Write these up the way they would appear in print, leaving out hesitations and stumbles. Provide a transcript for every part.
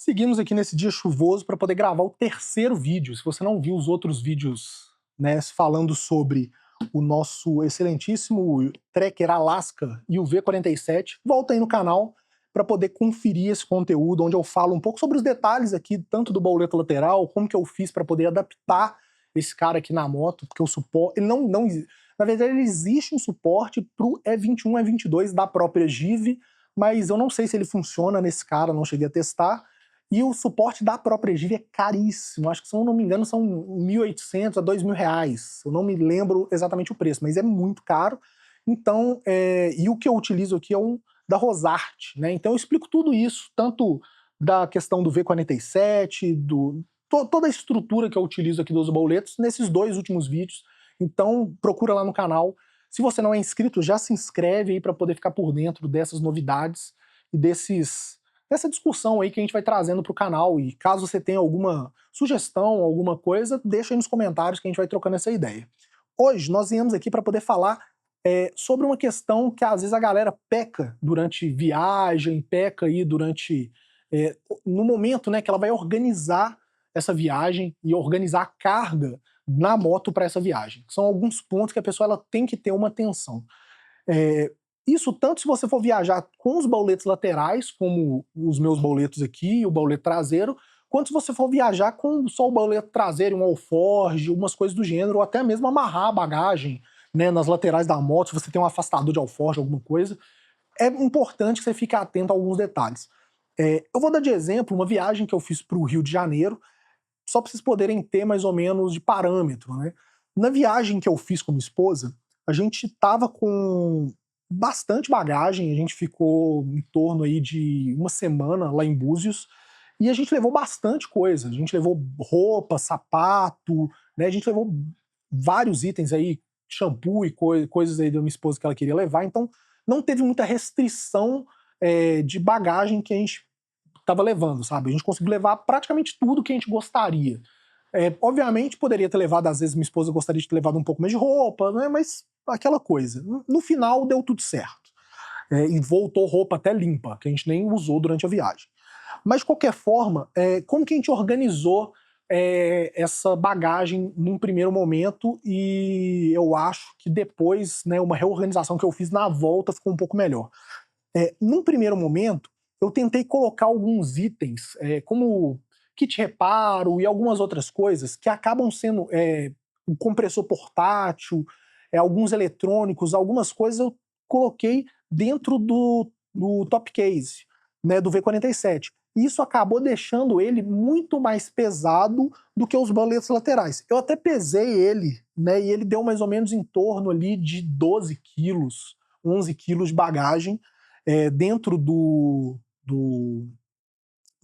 Seguimos aqui nesse dia chuvoso para poder gravar o terceiro vídeo. Se você não viu os outros vídeos, né, falando sobre o nosso excelentíssimo Trekker Alaska e o V47, volta aí no canal para poder conferir esse conteúdo, onde eu falo um pouco sobre os detalhes aqui, tanto do boleto lateral, como que eu fiz para poder adaptar esse cara aqui na moto, porque o suporte, ele não na verdade ele existe um suporte para o E21 e E22 da própria Give, mas eu não sei se ele funciona nesse cara, não cheguei a testar. E o suporte da própria Give é caríssimo, acho que, se eu não me engano, são 1.800 a 2.000 reais. Eu não me lembro exatamente o preço, mas é muito caro. Então, e o que eu utilizo aqui é um da Rosart, né? Então eu explico tudo isso, tanto da questão do V47, toda a estrutura que eu utilizo aqui dos boletos, nesses dois últimos vídeos. Então procura lá no canal. Se você não é inscrito, já se inscreve aí para poder ficar por dentro dessas novidades e dessa discussão aí que a gente vai trazendo para o canal. E caso você tenha alguma sugestão, alguma coisa, deixa aí nos comentários que a gente vai trocando essa ideia. Hoje nós viemos aqui para poder falar sobre uma questão que às vezes a galera peca durante viagem, peca aí durante no momento, né, que ela vai organizar essa viagem e organizar a carga na moto para essa viagem. São alguns pontos que a pessoa ela tem que ter uma atenção. Isso tanto se você for viajar com os boletos laterais, como os meus boletos aqui, o boleto traseiro, quanto se você for viajar com só o boleto traseiro, um alforge, umas coisas do gênero, ou até mesmo amarrar a bagagem, né, nas laterais da moto, se você tem um afastador de alforge, alguma coisa. É importante que você fique atento a alguns detalhes. Eu vou dar de exemplo uma viagem que eu fiz para o Rio de Janeiro, só para vocês poderem ter mais ou menos de parâmetro, né? Na viagem que eu fiz com minha esposa, a gente tava com bastante bagagem, a gente ficou em torno aí de uma semana lá em Búzios, e a gente levou bastante coisa, a gente levou roupa, sapato, né, a gente levou vários itens aí, shampoo e coisas aí da minha esposa que ela queria levar, então não teve muita restrição de bagagem que a gente estava levando, sabe? A gente conseguiu levar praticamente tudo que a gente gostaria. Obviamente, poderia ter levado, às vezes minha esposa gostaria de ter levado um pouco mais de roupa, né? Mas aquela coisa. No final, deu tudo certo. E voltou roupa até limpa, que a gente nem usou durante a viagem. Mas, de qualquer forma, como que a gente organizou essa bagagem num primeiro momento, e eu acho que depois, né, uma reorganização que eu fiz na volta ficou um pouco melhor. Num primeiro momento, eu tentei colocar alguns itens, como kit reparo e algumas outras coisas que acabam sendo um compressor portátil, alguns eletrônicos, algumas coisas eu coloquei dentro do top case, né, do V47. Isso acabou deixando ele muito mais pesado do que os boletos laterais. Eu até pesei ele, né, e ele deu mais ou menos em torno ali de 12 quilos, 11 quilos de bagagem dentro do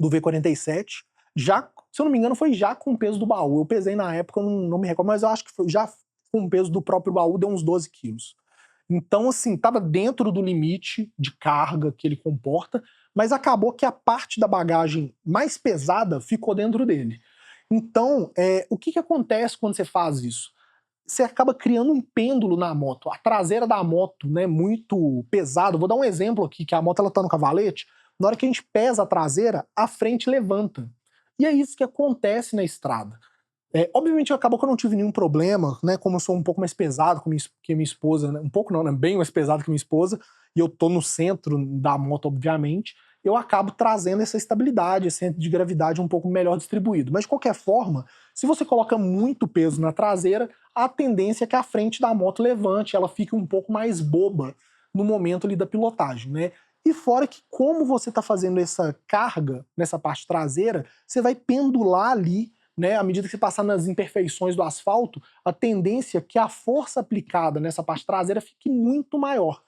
V47, já, se eu não me engano, foi já com o peso do baú. Eu pesei na época, eu não me recordo, mas eu acho que foi já com o peso do próprio baú, deu uns 12 quilos. Então, assim, estava dentro do limite de carga que ele comporta, mas acabou que a parte da bagagem mais pesada ficou dentro dele. Então, o que acontece quando você faz isso? Você acaba criando um pêndulo na moto. A traseira da moto, né, muito pesada. Vou dar um exemplo aqui, que a moto ela tá no cavalete. Na hora que a gente pesa a traseira, a frente levanta. E é isso que acontece na estrada. Obviamente acabou que eu não tive nenhum problema, né? Como eu sou um pouco mais pesado que minha esposa, né? Um pouco não, né? Bem mais pesado que minha esposa, e eu tô no centro da moto, obviamente, eu acabo trazendo essa estabilidade, esse centro de gravidade um pouco melhor distribuído. Mas de qualquer forma, se você coloca muito peso na traseira, a tendência é que a frente da moto levante, ela fique um pouco mais boba no momento ali da pilotagem, né? E fora que, como você está fazendo essa carga nessa parte traseira, você vai pendular ali, né, à medida que você passar nas imperfeições do asfalto, a tendência é que a força aplicada nessa parte traseira fique muito maior.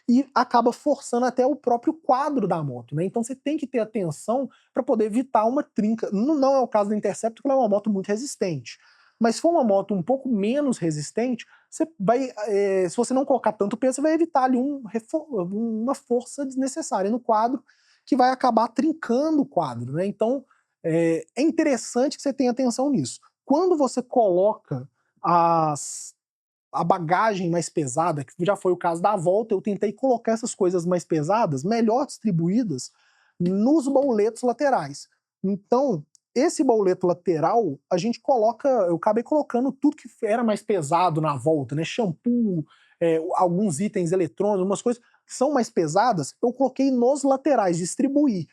E acaba forçando até o próprio quadro da moto, né? Então você tem que ter atenção para poder evitar uma trinca. Não é o caso da Interceptor, porque ela é uma moto muito resistente. Mas se for uma moto um pouco menos resistente, você vai, se você não colocar tanto peso, você vai evitar ali uma força desnecessária no quadro, que vai acabar trincando o quadro, né? Então é interessante que você tenha atenção nisso. Quando você coloca a bagagem mais pesada, que já foi o caso da volta, eu tentei colocar essas coisas mais pesadas, melhor distribuídas, nos boletos laterais. Então, esse bauleto lateral, a gente coloca, eu acabei colocando tudo que era mais pesado na volta, né? Shampoo, alguns itens eletrônicos, umas coisas que são mais pesadas, eu coloquei nos laterais, distribuí.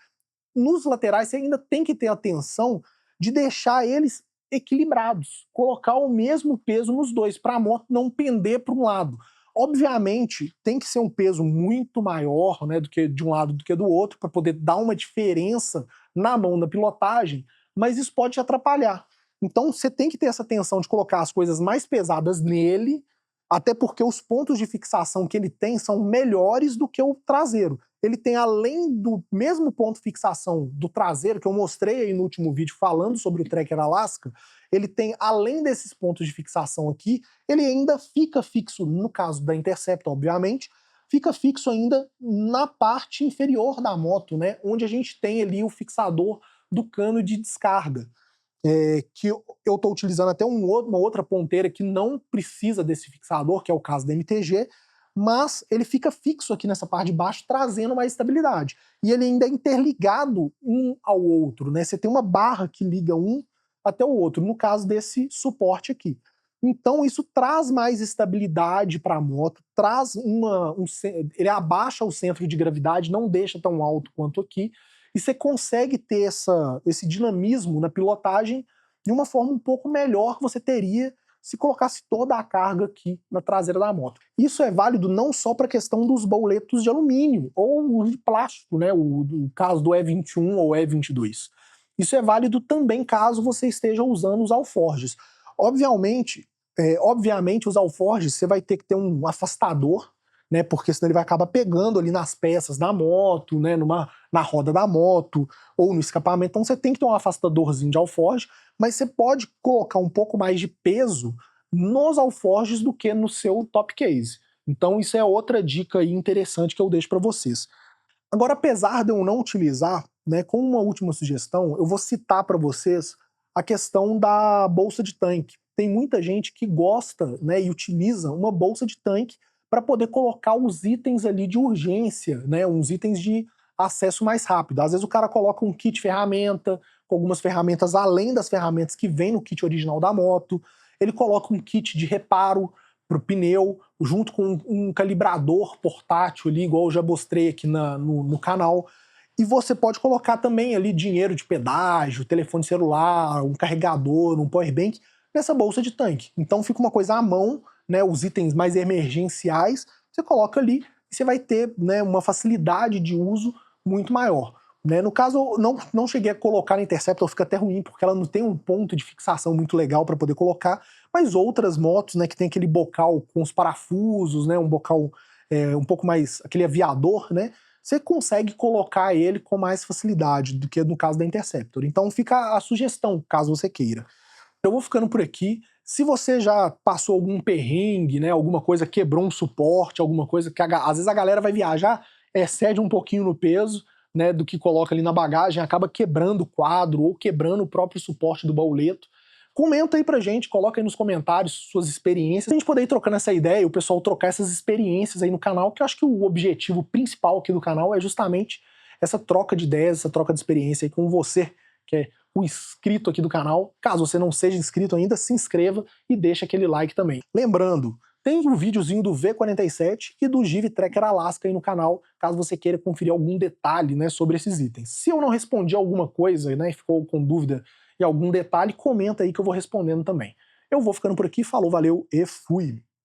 Nos laterais você ainda tem que ter atenção de deixar eles equilibrados, colocar o mesmo peso nos dois, para a moto não pender para um lado. Obviamente, tem que ser um peso muito maior, né, do que de um lado do que do outro, para poder dar uma diferença na mão da pilotagem, mas isso pode te atrapalhar. Então você tem que ter essa atenção de colocar as coisas mais pesadas nele, até porque os pontos de fixação que ele tem são melhores do que o traseiro. Ele tem, além do mesmo ponto de fixação do traseiro, que eu mostrei aí no último vídeo falando sobre o Tracker Alaska, ele tem, além desses pontos de fixação aqui, ele ainda fica fixo, no caso da Interceptor, obviamente, fica fixo ainda na parte inferior da moto, né, onde a gente tem ali o fixador do cano de descarga. Que eu estou utilizando até uma outra ponteira que não precisa desse fixador, que é o caso da MTG, mas ele fica fixo aqui nessa parte de baixo, trazendo mais estabilidade. E ele ainda é interligado um ao outro, né? Você tem uma barra que liga um até o outro, no caso desse suporte aqui. Então isso traz mais estabilidade para a moto, traz ele abaixa o centro de gravidade, não deixa tão alto quanto aqui, e você consegue ter esse dinamismo na pilotagem de uma forma um pouco melhor que você teria se colocasse toda a carga aqui na traseira da moto. Isso é válido não só para a questão dos bauletos de alumínio ou de plástico, né? O caso do E21 ou E22. Isso é válido também caso você esteja usando os alforjes. Obviamente, os alforjes você vai ter que ter um afastador, né? Porque senão ele vai acabar pegando ali nas peças da moto, né? Na roda da moto ou no escapamento. Então você tem que ter um afastadorzinho de alforje, mas você pode colocar um pouco mais de peso nos alforjes do que no seu top case. Então isso é outra dica aí interessante que eu deixo para vocês. Agora, apesar de eu não utilizar, né, como uma última sugestão, eu vou citar para vocês a questão da bolsa de tanque. Tem muita gente que gosta, né, e utiliza uma bolsa de tanque para poder colocar os itens ali de urgência, né, uns itens de acesso mais rápido. Às vezes o cara coloca um kit ferramenta, com algumas ferramentas além das ferramentas que vem no kit original da moto, ele coloca um kit de reparo para o pneu, junto com um calibrador portátil ali, igual eu já mostrei aqui no canal. E você pode colocar também ali dinheiro de pedágio, telefone celular, um carregador, um powerbank nessa bolsa de tanque. Então fica uma coisa à mão, né, os itens mais emergenciais, você coloca ali e você vai ter, né, uma facilidade de uso muito maior. Né? No caso, eu não cheguei a colocar na Interceptor, fica até ruim, porque ela não tem um ponto de fixação muito legal para poder colocar, mas outras motos, né, que tem aquele bocal com os parafusos, né, um bocal um pouco mais, aquele aviador, né, você consegue colocar ele com mais facilidade do que no caso da Interceptor. Então fica a sugestão, caso você queira. Eu vou ficando por aqui. Se você já passou algum perrengue, né, alguma coisa quebrou um suporte, alguma coisa que às vezes a galera vai viajar, excede um pouquinho no peso, né, do que coloca ali na bagagem, acaba quebrando o quadro ou quebrando o próprio suporte do bauleto. Comenta aí pra gente, coloca aí nos comentários suas experiências, a gente poder ir trocando essa ideia e o pessoal trocar essas experiências aí no canal, que eu acho que o objetivo principal aqui do canal é justamente essa troca de ideias, essa troca de experiência aí com você, que é o inscrito aqui do canal. Caso você não seja inscrito ainda, se inscreva e deixa aquele like também. Lembrando, tem um videozinho do V47 e do Give Tracker Alaska aí no canal, caso você queira conferir algum detalhe, né, sobre esses itens. Se eu não respondi alguma coisa, né, ficou com dúvida em algum detalhe, comenta aí que eu vou respondendo também. Eu vou ficando por aqui, falou, valeu e fui!